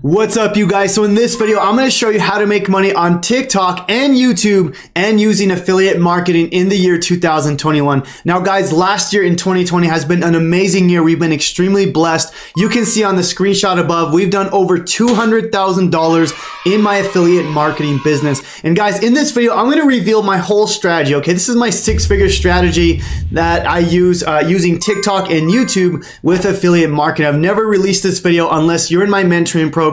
What's up, you guys? So in this video, I'm going to show you how to make money on TikTok and YouTube and using affiliate marketing in the year 2021. Now guys, last year in 2020 has been an amazing year. We've been extremely blessed. You can see on the screenshot above, we've done over $200,000 in my affiliate marketing business. And guys, in this video, I'm going to reveal my whole strategy. Okay, this is my six-figure strategy that I use using TikTok and YouTube with affiliate marketing. I've never released this video unless you're in my mentoring program,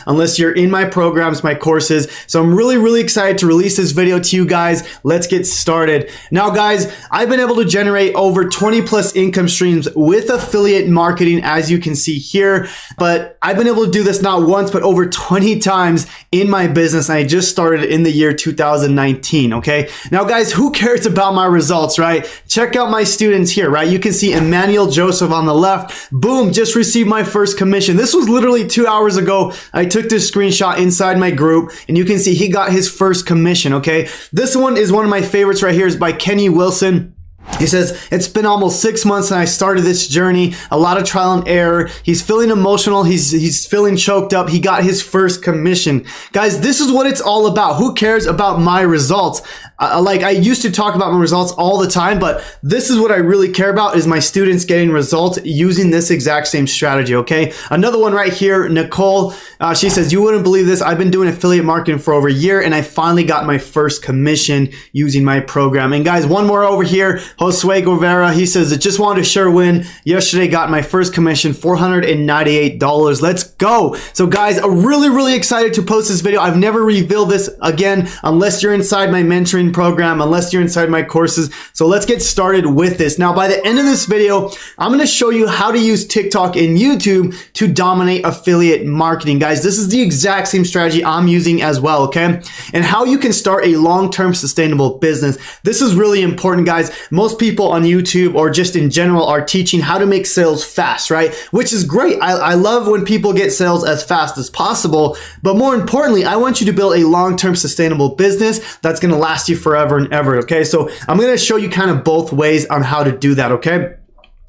unless you're in my programs, my courses. So I'm really excited to release this video to you guys. Let's get started. Now guys, I've been able to generate over 20 plus income streams with affiliate marketing, as you can see here, but I've been able to do this not once, but over 20 times in my business. And I just started in the year 2019. Okay. Now guys, who cares about my results, right? Check out my students here, right? You can see Emmanuel Joseph on the left. Boom, just received my first commission. This was literally 2 hours ago. I took this screenshot inside my group and you can see he got his first commission, okay? This one is one of my favorites right here. Is by Kenny Wilson. He says, it's been almost 6 months and I started this journey, a lot of trial and error. He's feeling emotional. He's feeling choked up. He got his first commission. Guys, this is what it's all about. Who cares about my results? Like I used to talk about my results all the time, but this is what I really care about is my students getting results using this exact same strategy, okay? Another one right here, Nicole, she says, you wouldn't believe this. I've been doing affiliate marketing for over a year and I finally got my first commission using my program. And guys, one more over here, Josue Guevara, he says, I just wanted to sure win. Yesterday got my first commission, $498. Let's go. So guys, I'm really excited to post this video. I've never revealed this again unless you're inside my mentoring program, unless you're inside my courses. So let's get started with this. Now, by the end of this video, I'm going to show you how to use TikTok and YouTube to dominate affiliate marketing. Guys, this is the exact same strategy I'm using as well, okay? And how you can start a long-term sustainable business. This is really important, guys. Most people on YouTube or just in general are teaching how to make sales fast, right? Which is great. I love when people get sales as fast as possible, but more importantly, I want you to build a long-term sustainable business that's going to last you forever and ever, okay? So I'm going to show you kind of both ways on how to do that, okay?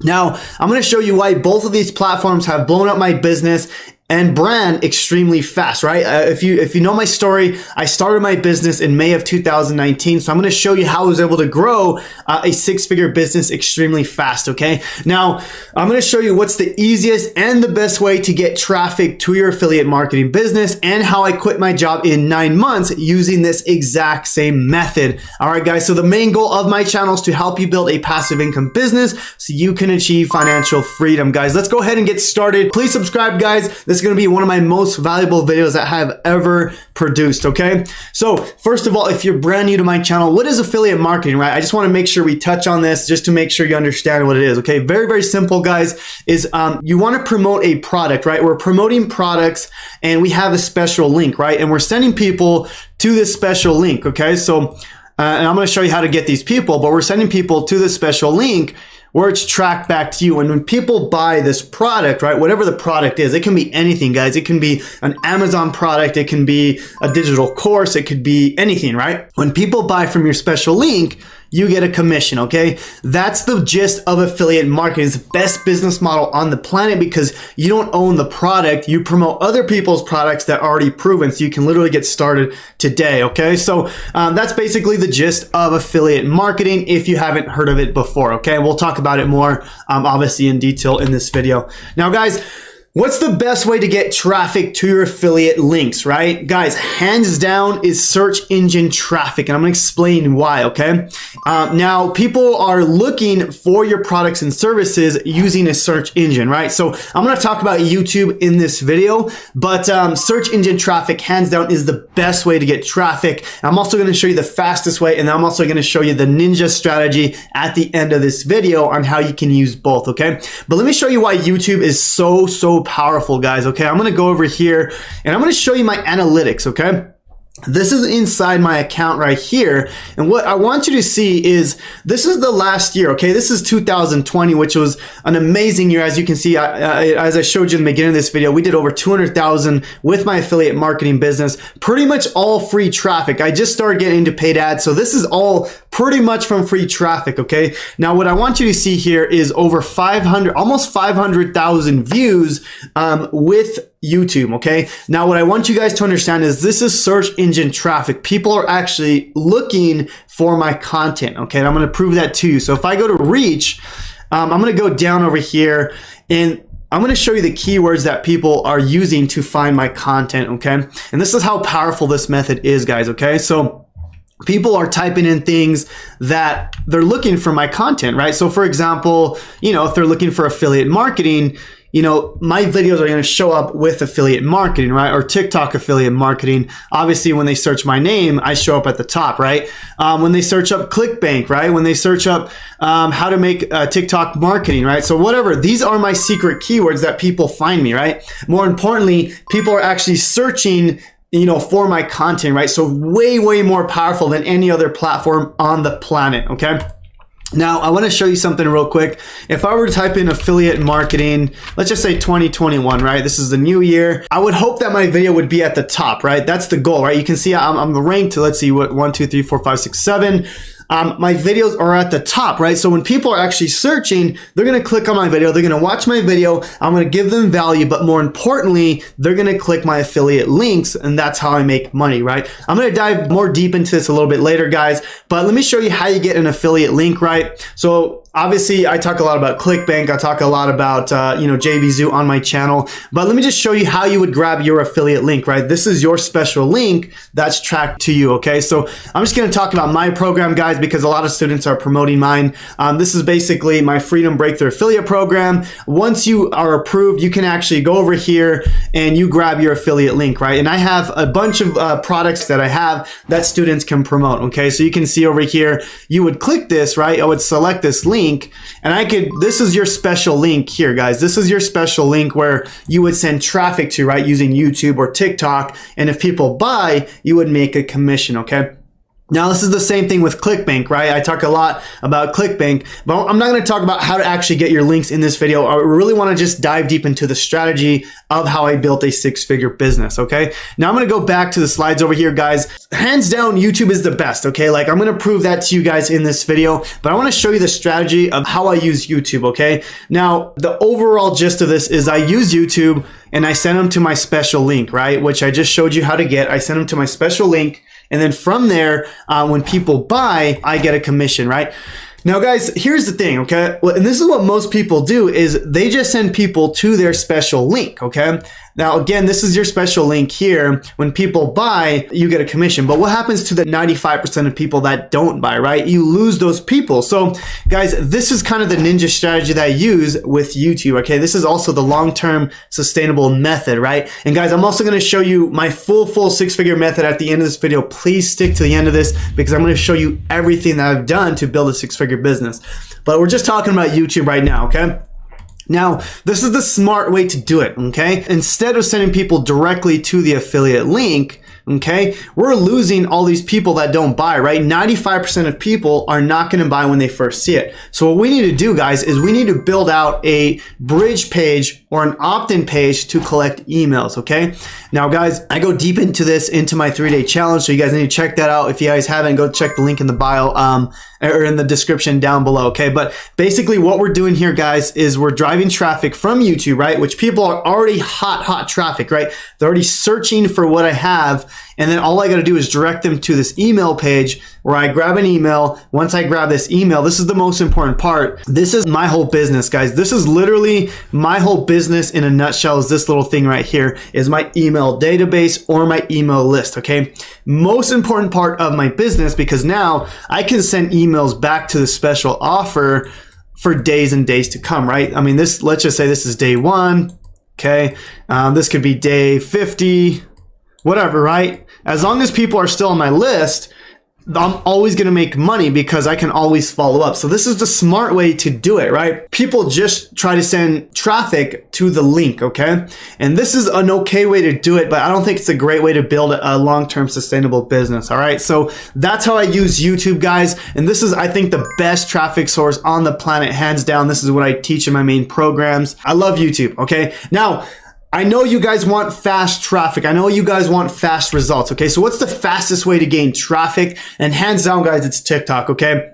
Now, I'm going to show you why both of these platforms have blown up my business and brand extremely fast, right? If you know my story, I started my business in May of 2019. So I'm going to show you how I was able to grow a six-figure business extremely fast, okay? Now, I'm going to show you what's the easiest and the best way to get traffic to your affiliate marketing business and how I quit my job in 9 months using this exact same method. All right, guys, so the main goal of my channel is to help you build a passive income business so you can achieve financial freedom, guys. Let's go ahead and get started. Please subscribe, guys. This is going to be one of my most valuable videos that I have ever produced, okay? So first of all, if you're brand new to my channel, what is affiliate marketing, right? I just want to make sure we touch on this just to make sure you understand what it is, okay? Very simple, guys, is you want to promote a product, right? We're promoting products and we have a special link, right? And we're sending people to this special link, okay? So, and I'm going to show you how to get these people, but we're sending people to this special link where it's tracked back to you. And when people buy this product, right, whatever the product is, it can be anything, guys. It can be an Amazon product. It can be a digital course. It could be anything, right? When people buy from your special link, you get a commission, okay? That's the gist of affiliate marketing. It's the best business model on the planet because you don't own the product. You promote other people's products that are already proven, so you can literally get started today, okay? So that's basically the gist of affiliate marketing if you haven't heard of it before, okay? We'll talk about it more, obviously, in detail in this video. Now, guys, what's the best way to get traffic to your affiliate links, right? Guys, hands down is search engine traffic, and I'm gonna explain why, okay? Now, people are looking for your products and services using a search engine, right? So I'm gonna talk about YouTube in this video, but search engine traffic, hands down, is the best way to get traffic. I'm also gonna show you the fastest way, and I'm also gonna show you the ninja strategy at the end of this video on how you can use both, okay? But let me show you why YouTube is so powerful, guys, okay? I'm gonna go over here and I'm gonna show you my analytics, okay? This is inside my account right here. And what I want you to see is this is the last year, okay? This is 2020, which was an amazing year. As you can see, as I showed you in the beginning of this video, we did over 200,000 with my affiliate marketing business, pretty much all free traffic. I just started getting into paid ads. So this is all pretty much from free traffic, okay? Now, what I want you to see here is over 500, almost 500,000 views with YouTube, okay? Now, what I want you guys to understand is this is search engine traffic. People are actually looking for my content, okay? And I'm gonna prove that to you. So if I go to reach, I'm gonna go down over here and I'm gonna show you the keywords that people are using to find my content, okay? And this is how powerful this method is, guys, okay? So people are typing in things that they're looking for my content, right? So for example, if they're looking for affiliate marketing, my videos are going to show up with affiliate marketing, right? Or TikTok affiliate marketing. Obviously, when they search my name, I show up at the top, right? When they search up ClickBank, right? When they search up how to make TikTok marketing, right? So whatever, these are my secret keywords that people find me, right? More importantly, people are actually searching for my content, right? So way, way more powerful than any other platform on the planet, okay? Now, I want to show you something real quick. If I were to type in affiliate marketing, let's just say 2021, right? This is the new year. I would hope that my video would be at the top, right? That's the goal, right? You can see I'm ranked to, let's see, what, 1, 2, 3, 4, 5, 6, 7. My videos are at the top, right? So when people are actually searching, they're going to click on my video. They're going to watch my video. I'm going to give them value, but more importantly, they're going to click my affiliate links, and that's how I make money, right? I'm going to dive more deep into this a little bit later, guys, but let me show you how you get an affiliate link, right? So obviously, I talk a lot about ClickBank. I talk a lot about, JVZoo on my channel, but let me just show you how you would grab your affiliate link, right? This is your special link that's tracked to you, okay? So I'm just going to talk about my program, guys, because a lot of students are promoting mine. This is basically my Freedom Breakthrough Affiliate Program. Once you are approved, you can actually go over here and you grab your affiliate link, right? And I have a bunch of products that I have that students can promote, okay? So you can see over here, you would click this, right? I would select this link and this is your special link here, guys. This is your special link where you would send traffic to, right? Using YouTube or TikTok. And if people buy, you would make a commission, okay? Now, this is the same thing with ClickBank, right? I talk a lot about ClickBank, but I'm not going to talk about how to actually get your links in this video. I really want to just dive deep into the strategy of how I built a six-figure business, okay? Now, I'm going to go back to the slides over here, guys. Hands down, YouTube is the best, okay? Like, I'm going to prove that to you guys in this video, but I want to show you the strategy of how I use YouTube, okay? Now, the overall gist of this is I use YouTube and I send them to my special link, right? Which I just showed you how to get. I send them to my special link. And then from there, when people buy, I get a commission, right? Now, guys, here's the thing, okay? Well, and this is what most people do is they just send people to their special link, okay? Now, again, this is your special link here. When people buy, you get a commission. But what happens to the 95% of people that don't buy, right? You lose those people. So, guys, this is kind of the ninja strategy that I use with YouTube, okay? This is also the long-term sustainable method, right? And guys, I'm also going to show you my full six-figure method at the end of this video. Please stick to the end of this because I'm going to show you everything that I've done to build a six-figure business. But we're just talking about YouTube right now, okay? Now, this is the smart way to do it, okay? Instead of sending people directly to the affiliate link, okay, we're losing all these people that don't buy, right? 95% of people are not going to buy when they first see it. So what we need to do, guys, is we need to build out a bridge page or an opt-in page to collect emails, okay? Now, guys, I go deep into this into my 3-day challenge, so you guys need to check that out. If you guys haven't, go check the link in the bio or in the description down below, okay? But basically what we're doing here, guys, is we're driving traffic from YouTube, right? Which people are already hot traffic, right? They're already searching for what I have. And then all I got to do is direct them to this email page where I grab an email. Once I grab this email, this is the most important part. This is my whole business, guys. This is literally my whole business in a nutshell is this little thing right here is my email database or my email list, okay? Most important part of my business because now I can send emails back to the special offer for days and days to come, right? I mean, let's just say this is day 1, okay? This could be day 50, whatever, right? As long as people are still on my list, I'm always going to make money because I can always follow up. So this is the smart way to do it, right? People just try to send traffic to the link, okay? And this is an okay way to do it, but I don't think it's a great way to build a long-term sustainable business, all right? So that's how I use YouTube, guys. And this is, I think, the best traffic source on the planet, hands down. This is what I teach in my main programs. I love YouTube, okay? Now, I know you guys want fast traffic. I know you guys want fast results, okay? So what's the fastest way to gain traffic? And hands down, guys, it's TikTok, okay?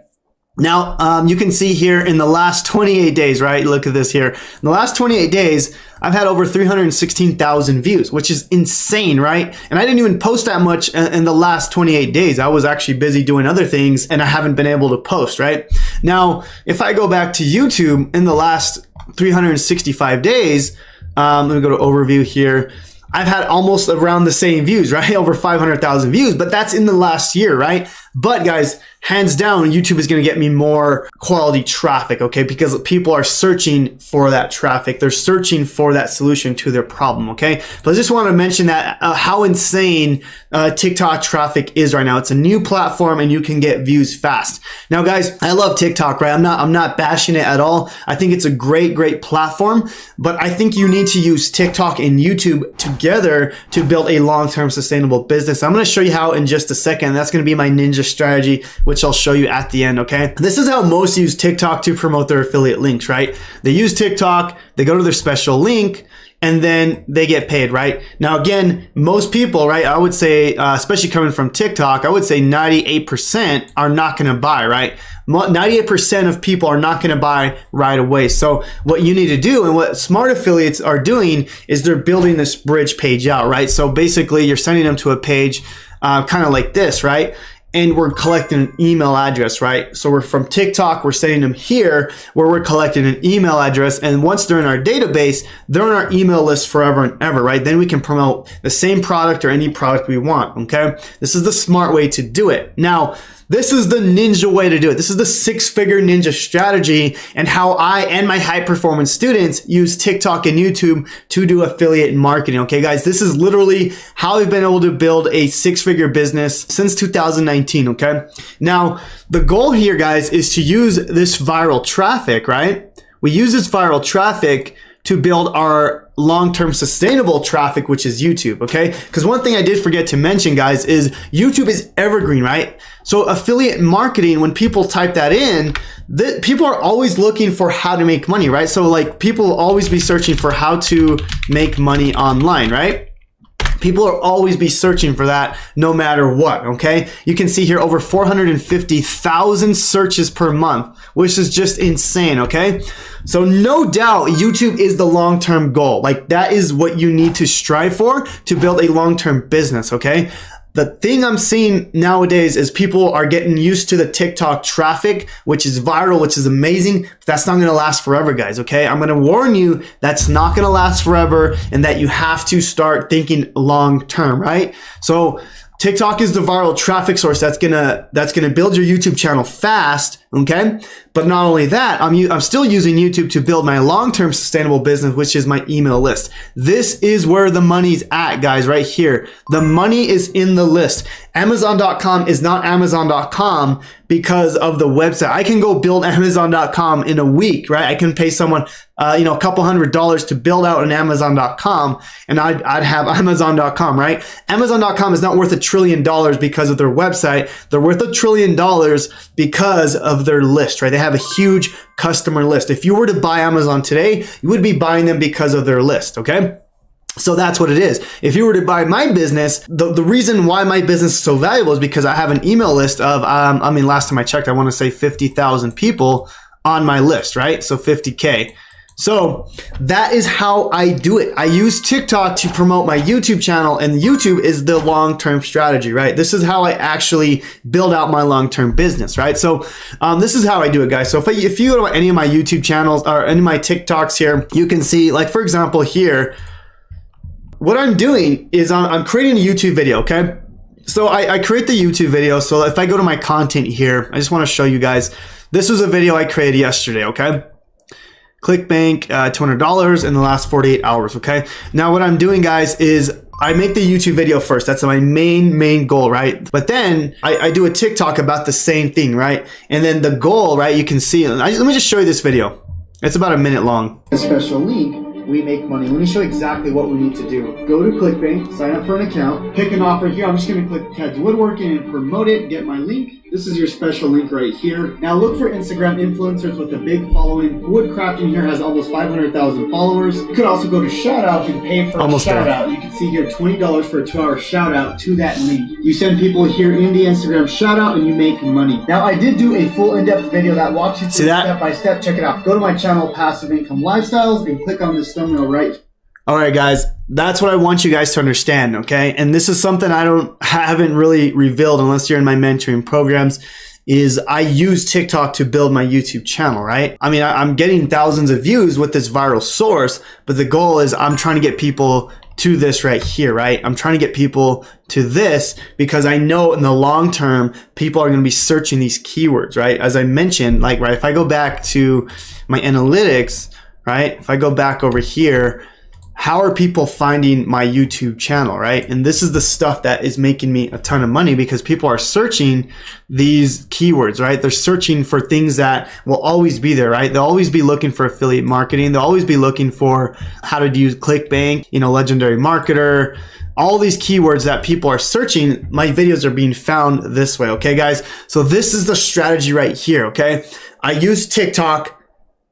Now, you can see here in the last 28 days, right? Look at this here. In the last 28 days, I've had over 316,000 views, which is insane, right? And I didn't even post that much in the last 28 days. I was actually busy doing other things and I haven't been able to post, right? Now, if I go back to YouTube in the last 365 days, let me go to overview here. I've had almost around the same views, right? Over 500,000 views, but that's in the last year, right? But guys, hands down, YouTube is going to get me more quality traffic, okay? Because people are searching for that traffic. They're searching for that solution to their problem, okay? But I just want to mention that how insane TikTok traffic is right now. It's a new platform and you can get views fast. Now, guys, I love TikTok, right? I'm not bashing it at all. I think it's a great platform, but I think you need to use TikTok and YouTube together to build a long-term sustainable business. I'm going to show you how in just a second. That's going to be my ninja strategy, which I'll show you at the end, okay? This is how most use TikTok to promote their affiliate links, right? They use TikTok, they go to their special link, and then they get paid, right? Now, again, most people, right, I would say, especially coming from TikTok, I would say 98% are not gonna buy, right? 98% of people are not gonna buy right away. So what you need to do and what smart affiliates are doing is they're building this bridge page out, right? So basically you're sending them to a page kind of like this, right? And we're collecting an email address, right? So we're from TikTok, we're sending them here where we're collecting an email address. And once they're in our database, they're on our email list forever and ever, right? Then we can promote the same product or any product we want, okay? This is the smart way to do it. Now, this is the ninja way to do it. This is the six-figure ninja strategy and how I and my high-performance students use TikTok and YouTube to do affiliate marketing. Okay, guys, this is literally how I've been able to build a six-figure business since 2019, okay? Now, the goal here, guys, is to use this viral traffic, right? We use this viral traffic to build our long-term sustainable traffic, which is YouTube, okay? Because one thing I did forget to mention, guys, is YouTube is evergreen, right? So affiliate marketing, when people type that in, people are always looking for how to make money, right? So like people will always be searching for how to make money online, right? People will always be searching for that no matter what, okay? You can see here over 450,000 searches per month, which is just insane, okay? So no doubt YouTube is the long-term goal. Like that is what you need to strive for to build a long-term business, okay? The thing I'm seeing nowadays is people are getting used to the TikTok traffic, which is viral, which is amazing. But that's not going to last forever, guys, okay? I'm going to warn you that's not going to last forever and that you have to start thinking long term, right? So TikTok is the viral traffic source that's gonna build your YouTube channel fast, okay? But not only that, I'm still using YouTube to build my long-term sustainable business, which is my email list. This is where the money's at, guys, right here. The money is in the list. Amazon.com is not Amazon.com because of the website. I can go build Amazon.com in a week, right? I can pay someone, a couple $100s to build out an Amazon.com, and I'd have Amazon.com, right? Amazon.com is not worth $1 trillion because of their website. They're worth $1 trillion because of their list, right? They have a huge customer list. If you were to buy Amazon today, you would be buying them because of their list, okay? So that's what it is. If you were to buy my business, the reason why my business is so valuable is because I have an email list of, last time I checked, I want to say 50,000 people on my list, right? So 50K. So that is how I do it. I use TikTok to promote my YouTube channel, and YouTube is the long-term strategy, right? This is how I actually build out my long-term business, right? So this is how I do it, guys. So if you go to any of my YouTube channels or any of my TikToks here, you can see, like, for example, here, what I'm doing is I'm creating a YouTube video, okay? So I create the YouTube video. So if I go to my content here, I just want to show you guys, this was a video I created yesterday, okay? ClickBank, $200 in the last 48 hours, okay? Now what I'm doing, guys, is I make the YouTube video first. That's my main goal, right? But then I do a TikTok about the same thing, right? And then the goal, right, you can see, let me just show you this video. It's about a minute long. A special link. We make money. Let me show you exactly what we need to do. Go to ClickBank, sign up for an account, pick an offer here. I'm just going to click Ted's Woodworking and promote it, get my link. This is your special link right here. Now look for Instagram influencers with a big following. Woodcrafting here has almost 500,000 followers. You could also go to Shoutout and pay for a shout out. You can see here $20 for a 2-hour shout out to that link. You send people here in the Instagram shout out and you make money. Now I did do a full in-depth video that walks you through step by step. Check it out. Go to my channel, Passive Income Lifestyles, and click on this thumbnail right. All right, guys, that's what I want you guys to understand, okay? And this is something I haven't really revealed unless you're in my mentoring programs, is I use TikTok to build my YouTube channel, right? I mean, I'm getting thousands of views with this viral source, but the goal is I'm trying to get people to this right here, right? I'm trying to get people to this because I know in the long term, people are going to be searching these keywords, right? As I mentioned, like, right, if I go back to my analytics, right? If I go back over here, how are people finding my YouTube channel, right? And this is the stuff that is making me a ton of money because people are searching these keywords, right? They're searching for things that will always be there, right? They'll always be looking for affiliate marketing. They'll always be looking for how to use ClickBank, legendary marketer, all these keywords that people are searching. My videos are being found this way, okay, guys? So this is the strategy right here, okay? I use TikTok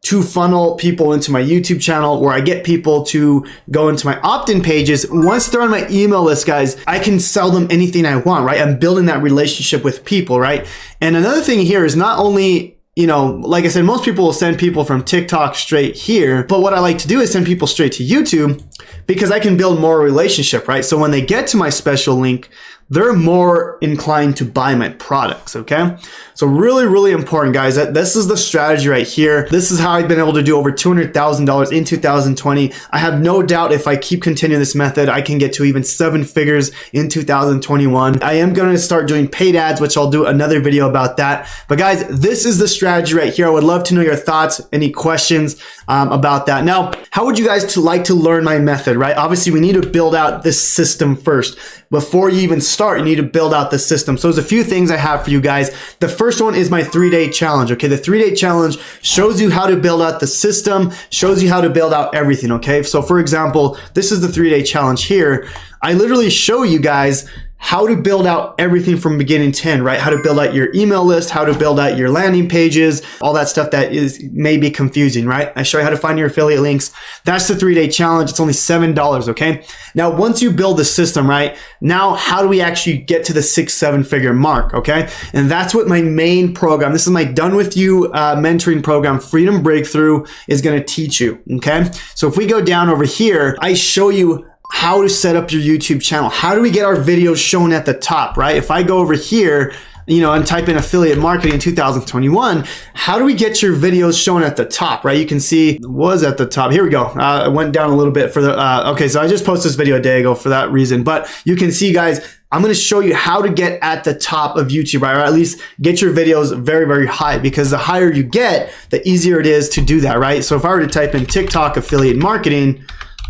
to funnel people into my YouTube channel where I get people to go into my opt-in pages. Once they're on my email list, guys, I can sell them anything I want, right? I'm building that relationship with people, right? And another thing here is not only, like I said, most people will send people from TikTok straight here, but what I like to do is send people straight to YouTube because I can build more relationship, right? So when they get to my special link, they're more inclined to buy my products, okay? So really, really important, guys. This is the strategy right here. This is how I've been able to do over $200,000 in 2020. I have no doubt if I keep continuing this method, I can get to even 7 figures in 2021. I am going to start doing paid ads, which I'll do another video about that. But guys, this is the strategy right here. I would love to know your thoughts, any questions about that. Now, how would you guys like to learn my method, right? Obviously, we need to build out this system first. Before you even start, you need to build out the system. So there's a few things I have for you guys. The first one is my 3-day challenge, okay? The 3-day challenge shows you how to build out the system, shows you how to build out everything, okay? So for example, this is the 3-day challenge here. I literally show you guys how to build out everything from beginning to end, right? How to build out your email list, how to build out your landing pages, all that stuff that may be confusing, right? I show you how to find your affiliate links. That's the 3-day challenge. It's only $7, okay? Now, once you build the system, right? Now, how do we actually get to the 6-7 figure mark, okay? And that's what my main program, this is my Done With You mentoring program, Freedom Breakthrough, is gonna teach you, okay? So if we go down over here, I show you how to set up your YouTube channel. How do we get our videos shown at the top, right? If I go over here, and type in affiliate marketing in 2021, how do we get your videos shown at the top, right? You can see it was at the top. Here we go. I went down a little bit for the, okay, so I just posted this video a day ago for that reason, but you can see, guys, I'm going to show you how to get at the top of YouTube, right? Or at least get your videos very, very high, because the higher you get, the easier it is to do that, right? So if I were to type in TikTok affiliate marketing,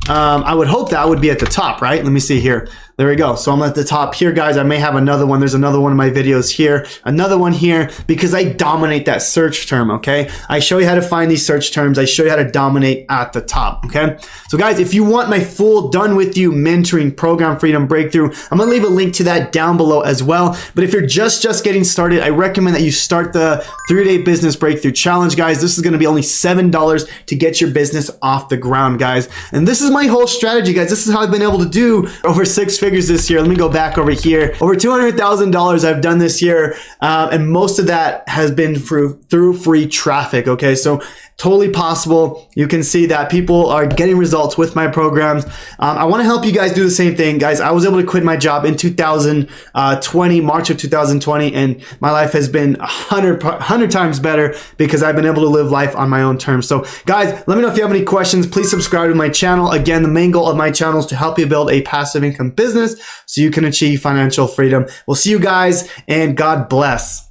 I would hope that would be at the top, right? Let me see here. There we go. So I'm at the top here, guys. I may have another one. There's another one of my videos here, another one here, because I dominate that search term, okay? I show you how to find these search terms. I show you how to dominate at the top, okay? So guys, if you want my full Done With You mentoring program, Freedom Breakthrough, I'm gonna leave a link to that down below as well. But if you're just getting started, I recommend that you start the 3-day business breakthrough challenge, guys. This is gonna be only $7 to get your business off the ground, guys. And this is my whole strategy, guys. This is how I've been able to do over 6 figures this year. Let me go back over here. Over $200,000 I've done this year, and most of that has been through free traffic, okay? So totally possible. You can see that people are getting results with my programs. I want to help you guys do the same thing, guys. I was able to quit my job in 2020, March of 2020, and my life has been 100 times better because I've been able to live life on my own terms. So guys, let me know if you have any questions. Please subscribe to my channel. Again, the main goal of my channel is to help you build a passive income business so you can achieve financial freedom. We'll see you guys, and God bless.